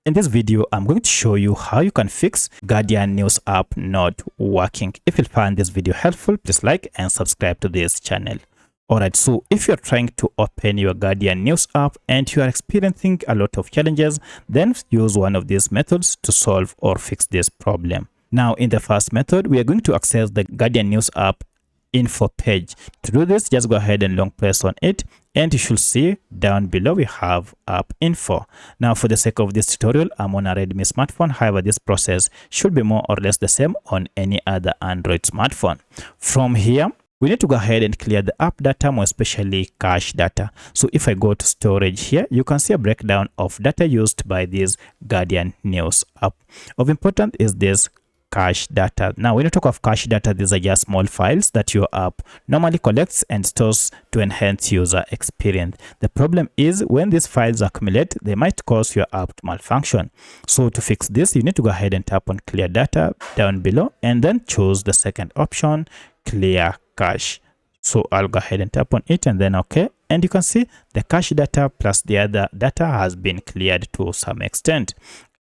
In this video, I'm going to show you how you can fix Guardian News app not working. If you find this video helpful, please like and subscribe to this channel. Alright, so if you're trying to open your Guardian News app and you are experiencing a lot of challenges, then use one of these methods to solve or fix this problem. Now, in the first method, we are going to access the Guardian News app info page. To do this, just go ahead and long press on it, and you should see down below we have app info. Now, for the sake of this tutorial, I'm on a Redmi smartphone. However, this process should be more or less the same on any other Android smartphone. From here, we need to go ahead and clear the app data, more especially cache data. So if I go to storage here, you can see a breakdown of data used by this Guardian News app. Of importance is this cache data. Now, when you talk of cache data, these are just small files that your app normally collects and stores to enhance user experience. The problem is when these files accumulate, they might cause your app to malfunction. So to fix this, you need to go ahead and tap on clear data down below and then choose the second option, clear cache. So I'll go ahead and tap on it and then OK. And you can see the cache data plus the other data has been cleared to some extent,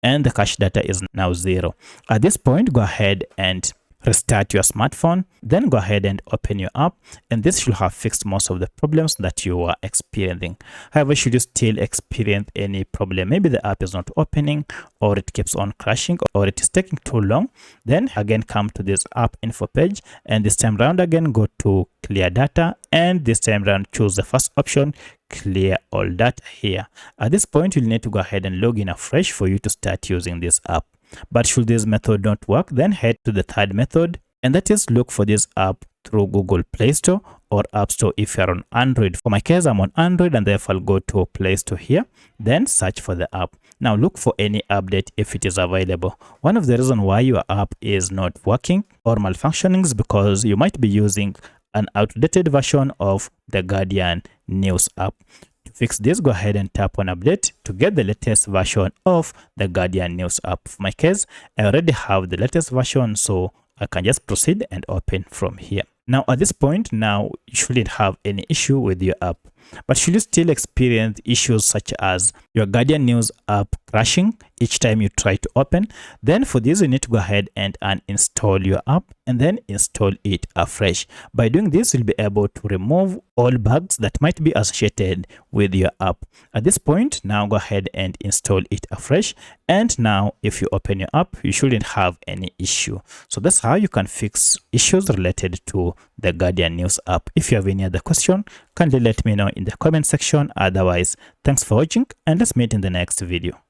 and the cache data is now 0. At this point, go ahead and restart your smartphone, then go ahead and open your app, and this should have fixed most of the problems that you are experiencing. However, should you still experience any problem, maybe the app is not opening, or it keeps on crashing, or it is taking too long, then again come to this app info page, and this time round again go to clear data, and this time round choose the first option, clear all data here. At this point, you'll need to go ahead and log in afresh for you to start using this app. But should this method not work, then head to the third method, and that is look for this app through Google Play Store or App Store if you're on Android. For my case, I'm on Android, and therefore I'll go to Play Store here, then search for the app. Now look for any update if it is available. One of the reasons why your app is not working or malfunctioning is because you might be using an outdated version of the Guardian News app. To fix this, go ahead and tap on update to get the latest version of the Guardian News app. For my case, I already have the latest version, so I can just proceed and open from here. Now at this point, now you shouldn't have any issue with your app. But should you still experience issues such as your Guardian News app crashing each time you try to open, then for this you need to go ahead and uninstall your app and then install it afresh. By doing this, you'll be able to remove all bugs that might be associated with your app. At this point, now go ahead and install it afresh, and now if you open your app, you shouldn't have any issue. So that's how you can fix issues related to the Guardian News app. If you have any other question, kindly let me know in the comment section. Otherwise, thanks for watching, and let's meet in the next video.